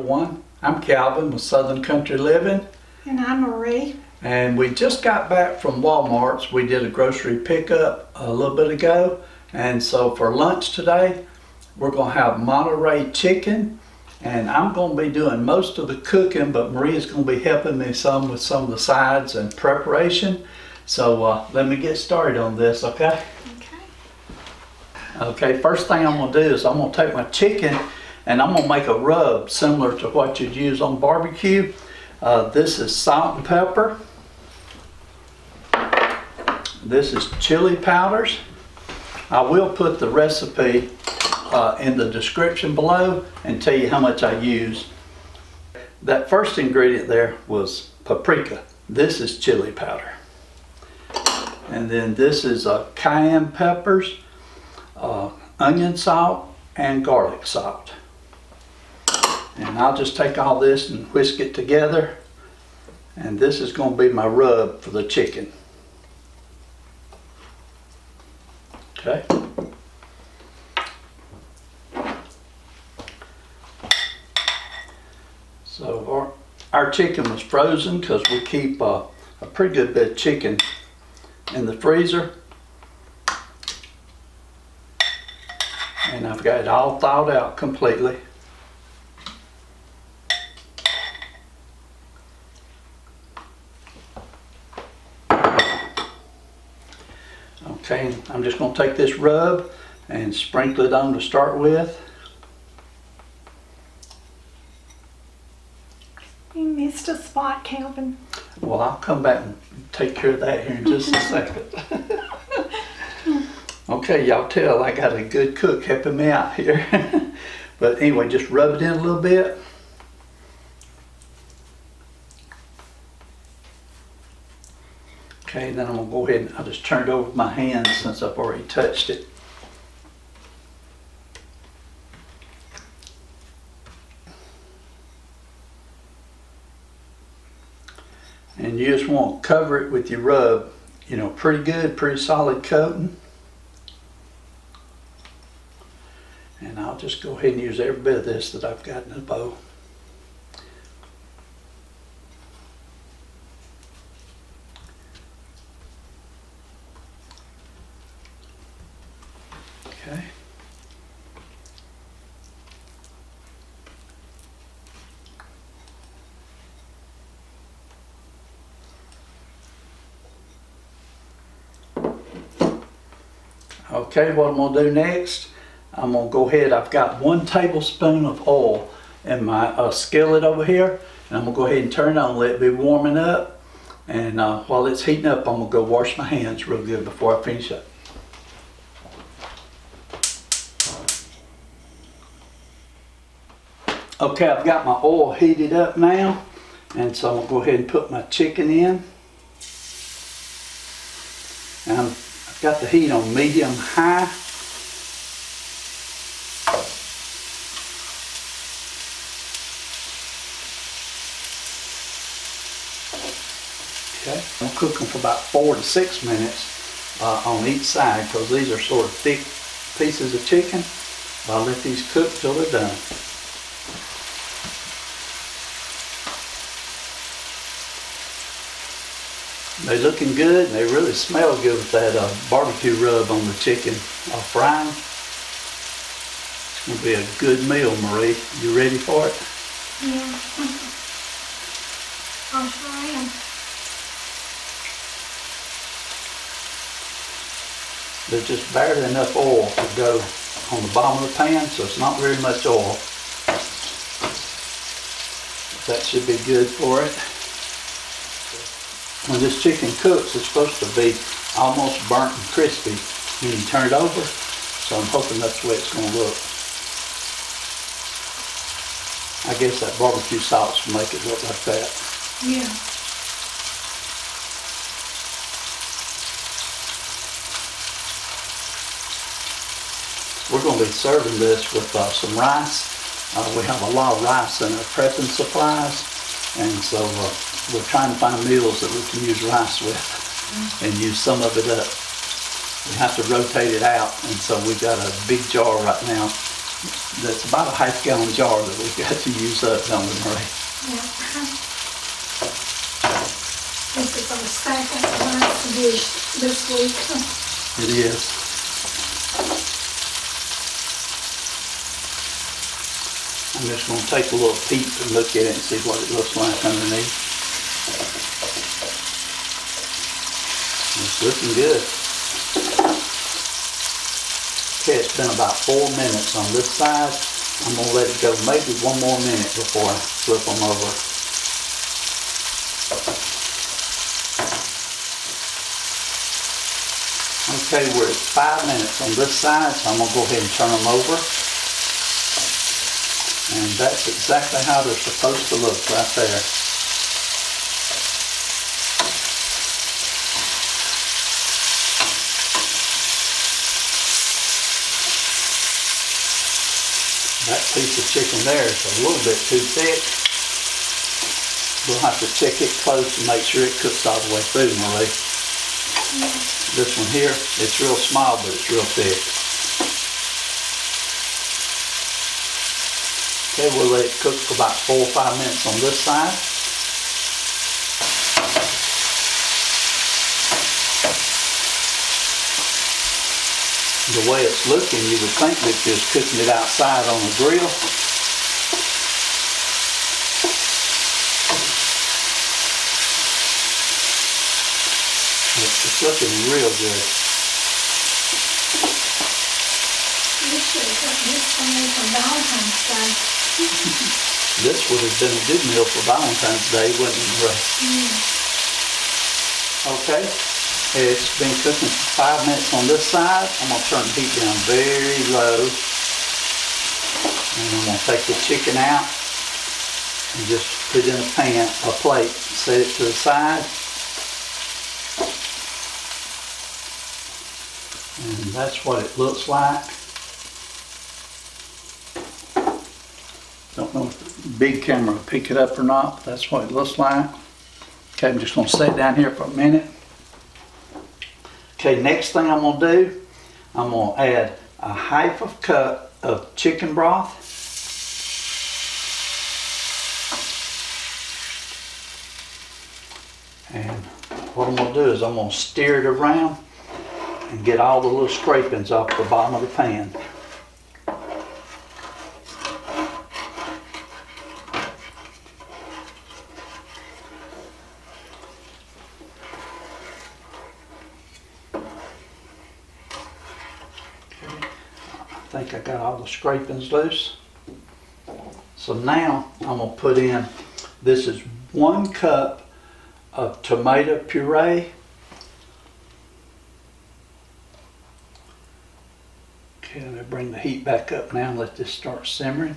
everyone. I'm Calvin with Southern Country Living. And I'm Marie. And we just got back from Walmart's. We did a grocery pickup a little bit ago. And so for lunch today, we're going to have Monterey Chicken. And I'm going to be doing most of the cooking, but Maria's going to be helping me some with some of the sides and preparation. So let me get started on this, okay? Okay, first thing I'm going to do is I'm going to take my chicken and I'm going to make a rub similar to what you'd use on barbecue. This is salt and pepper. This is chili powders. I will put the recipe in the description below and tell you how much I use. That first ingredient there was paprika. This is chili powder. And then this is cayenne peppers, onion salt, and garlic salt. And I'll just take all this and whisk it together. And this is going to be my rub for the chicken. Okay. So our chicken was frozen because we keep a pretty good bit of chicken in the freezer. And I've got it all thawed out completely. Okay, I'm just going to take this rub and sprinkle it on to start with. You missed a spot, Calvin. Well, I'll come back and take care of that here in just a second. Okay, y'all tell I got a good cook helping me out here. But anyway, just rub it in a little bit. Okay, then I'm going to go ahead and I'll just turn it over with my hands since I've already touched it. And you just want to cover it with your rub, you know, pretty good, pretty solid coating. And I'll just go ahead and use every bit of this that I've got in the bowl. Okay. Okay, what I'm going to do next, I'm going to go ahead, I've got 1 tablespoon of oil in my skillet over here, and I'm going to go ahead and turn it on, let it be warming up, and while it's heating up, I'm going to go wash my hands real good before I finish up. Okay, I've got my oil heated up now, and so I'm going to go ahead and put my chicken in. And I've got the heat on medium high. Okay, I'm going to cook them for about 4 to 6 minutes on each side because these are sort of thick pieces of chicken. I'll let these cook till they're done. They're looking good and they really smell good with that barbecue rub on the chicken frying. It's going to be a good meal, Marie. You ready for it? Yeah. I sure am. There's just barely enough oil to go on the bottom of the pan, so it's not very much oil. That should be good for it. When this chicken cooks, it's supposed to be almost burnt and crispy when you turn it over, so I'm hoping that's the way it's going to look. I guess that barbecue sauce will make it look like that. Yeah. We're going to be serving this with some rice. We have a lot of rice in our prepping supplies, and so we're trying to find meals that we can use rice with and use some of it up. We have to rotate it out, and so we've got a big jar right now That's about a half-gallon jar that we've got to use up, don't we, Marie? Yeah. This is our second last dish this week. It is. I'm just going to take a little peek and look at it and see what it looks like underneath. It's looking good. Okay, it's been about 4 minutes on this side. I'm going to let it go maybe 1 more minute before I flip them over. Okay, we're at 5 minutes on this side, so I'm going to go ahead and turn them over. And that's exactly how they're supposed to look right there. That piece of chicken there is a little bit too thick. We'll have to check it close and make sure it cooks all the way through, Marie. This one here, it's real small, but it's real thick. Okay, we'll let it cook for about 4 or 5 minutes on this side. The way it's looking, you would think that you're just cooking it outside on the grill. It's looking real good. You should have put this one in for Valentine's Day. This would have been a good meal for Valentine's Day, wouldn't it, Ray? Okay, it's been cooking for 5 minutes on this side. I'm going to turn the heat down very low. And I'm going to take the chicken out and just put it in a plate, set it to the side. And that's what it looks like. Don't know if the big camera will pick it up or not, but that's what it looks like. Okay, I'm just going to set it down here for a minute. Okay, next thing I'm going to do, I'm going to add a half of cup of chicken broth. And what I'm going to do is I'm going to stir it around and get all the little scrapings off the bottom of the pan. I think I got all the scrapings loose. So now I'm going to put in, this is 1 cup of tomato puree. Okay, I'm going to bring the heat back up now and let this start simmering.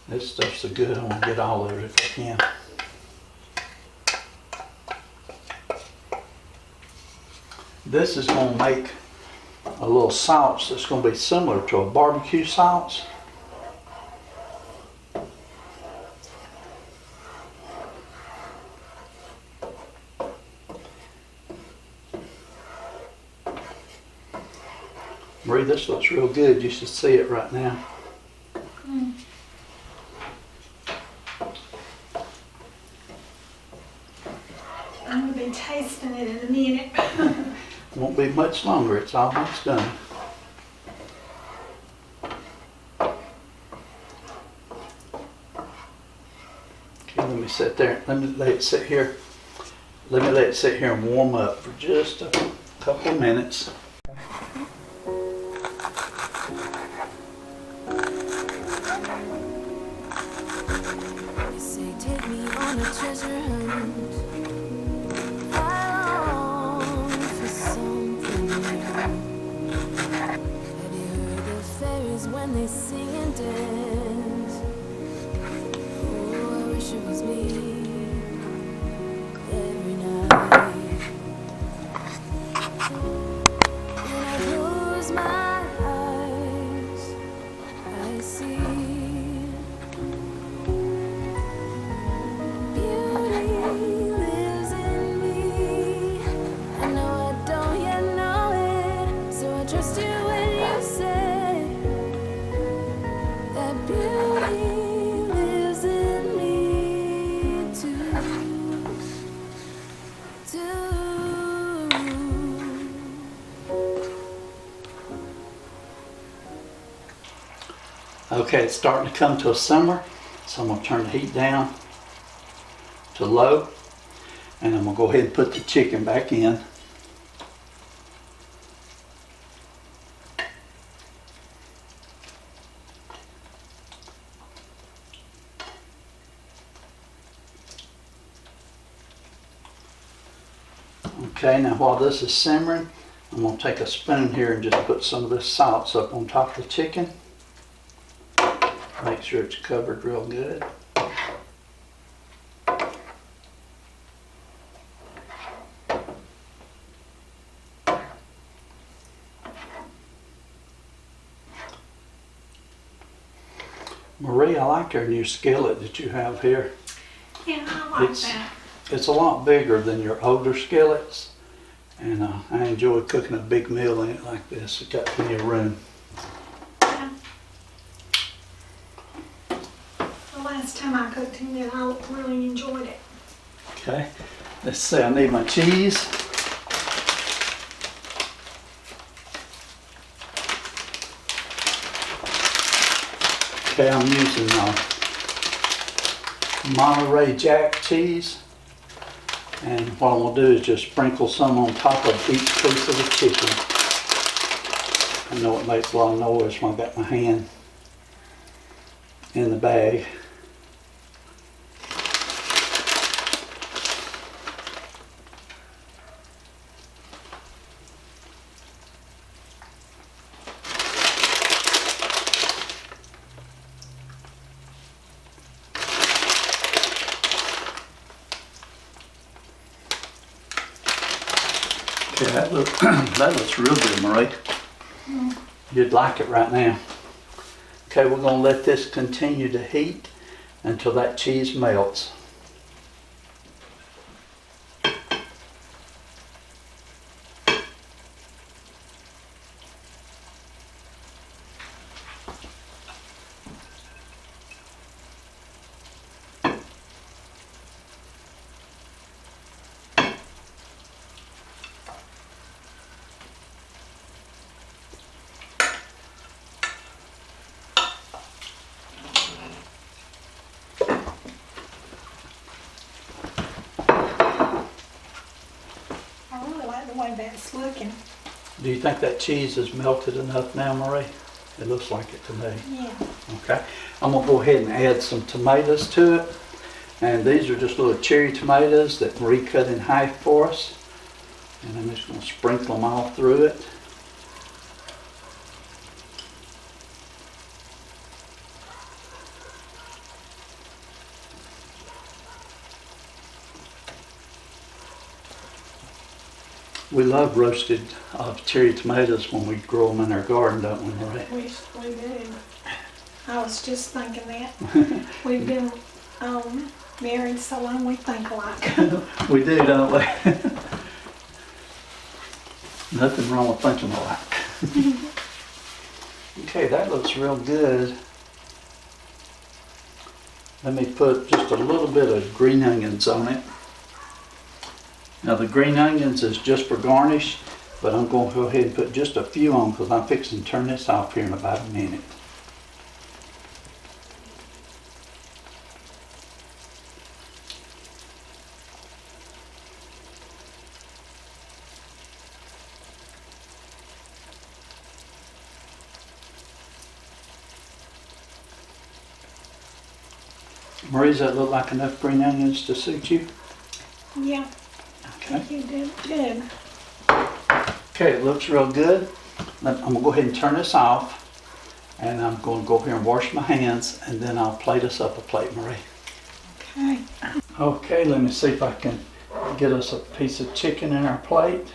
This stuff's so good, I'm going to get all of it if I can. This is going to make a little sauce that's going to be similar to a barbecue sauce. Marie, this looks real good. You should see it right now. I'm going to be tasting it in a minute. Won't be much longer. It's almost done. Okay, let me sit there. Let me let it sit here. Let me let it sit here and warm up for just a couple of minutes. You say take me on a treasure hunt. I long for something new. Have you heard the fairies when they sing and dance? Oh, I wish it was me every night. When I close my eyes, I see beauty lives in me. I know I don't yet know it, so I trust Okay, it's starting to come to a simmer, so I'm going to turn the heat down to low, and I'm going to go ahead and put the chicken back in. Okay, now while this is simmering, I'm going to take a spoon here and just put some of this salt up on top of the chicken. Make sure it's covered real good. Marie, I like your new skillet that you have here. Yeah, I like that. It's a lot bigger than your older skillets, and I enjoy cooking a big meal in it like this. It's got plenty of room. Yeah. The last time I cooked in it, I really enjoyed it. Okay, let's see, I need my cheese. Okay, I'm using Monterey Jack cheese. And what I'm going to do is just sprinkle some on top of each piece of the chicken. I know it makes a lot of noise when I got my hand in the bag. Okay, that looks real good, Marie. You'd like it right now. Okay, we're going to let this continue to heat until that cheese melts. I really like the way that's looking. Do you think that cheese is melted enough now, Marie? It looks like it to me. Yeah. Okay, I'm going to go ahead and add some tomatoes to it. And these are just little cherry tomatoes that Marie cut in half for us. And I'm just going to sprinkle them all through it. We love roasted cherry tomatoes when we grow them in our garden, don't we, Marie? We do. I was just thinking that. We've been married so long we think alike. We do, don't we? Nothing wrong with thinking alike. Okay, that looks real good. Let me put just a little bit of green onions on it. Now the green onions is just for garnish, but I'm going to go ahead and put just a few on because I'm fixing to turn this off here in about a minute. Marie, does that look like enough green onions to suit you? Yeah. Okay. You did good. Okay, it looks real good. I'm going to go ahead and turn this off. And I'm going to go over here and wash my hands, and then I'll plate us up a plate, Marie. Okay. Okay, let me see if I can get us a piece of chicken in our plate.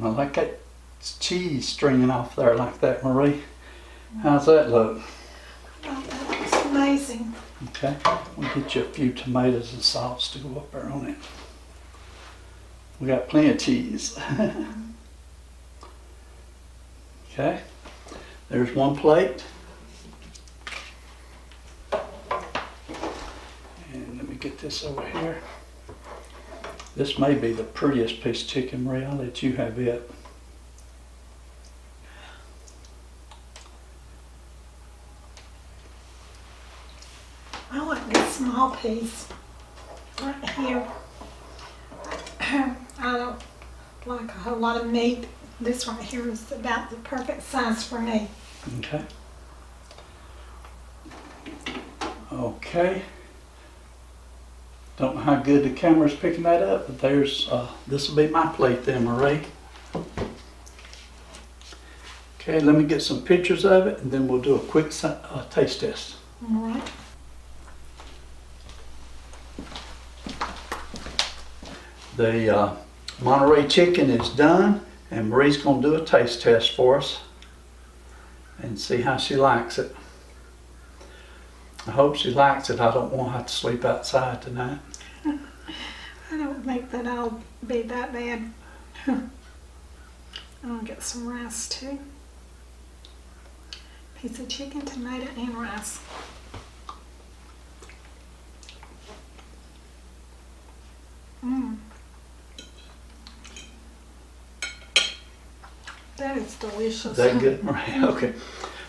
I like that cheese stringing off there like that, Marie. How's that look? Oh, that looks amazing. Okay, we'll get you a few tomatoes and salts to go up there on it. We got plenty of cheese. Okay, there's one plate. And let me get this over here. This may be the prettiest piece of chicken, Marie. I'll let you have it. small piece right here. I don't like a whole lot of meat. This right here is about the perfect size for me. Okay. Okay. Don't know how good the camera's picking that up, but there's, this will be my plate then, Marie. Okay, let me get some pictures of it and then we'll do a quick taste test. All right. The Monterey Chicken is done and Marie's gonna do a taste test for us and see how she likes it. I hope she likes it. I don't want to have to sleep outside tonight. I don't think that I'll be that bad. I'll get some rice too. Piece of chicken, tomato, and rice. That is delicious. Is that good, Marie? Okay.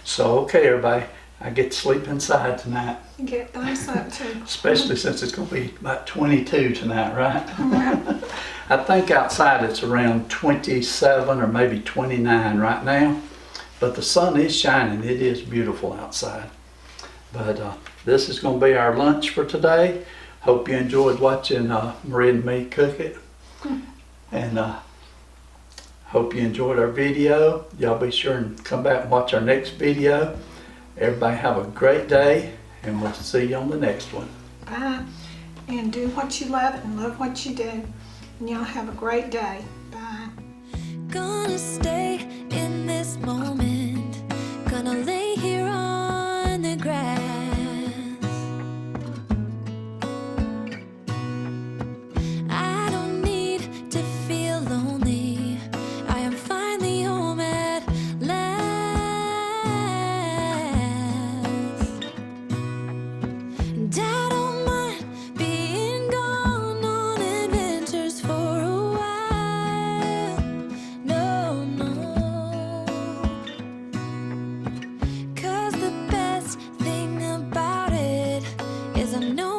So, okay, everybody. I get to sleep inside tonight. Get those up too. Especially since it's going to be about 22 tonight, right? I think outside it's around 27 or maybe 29 right now. But the sun is shining. It is beautiful outside. But this is going to be our lunch for today. Hope you enjoyed watching Marie and me cook it. And hope you enjoyed our video. Y'all be sure and come back and watch our next video. Everybody have a great day, and we'll see you on the next one. Bye. And do what you love and love what you do. And y'all have a great day. Bye. Gonna stay in this moment. Gonna lay here on the grass. I don't need to feel lonely. I am finally home at last. And I don't mind being gone on adventures for a while. No, no. 'Cause the best thing about it is I know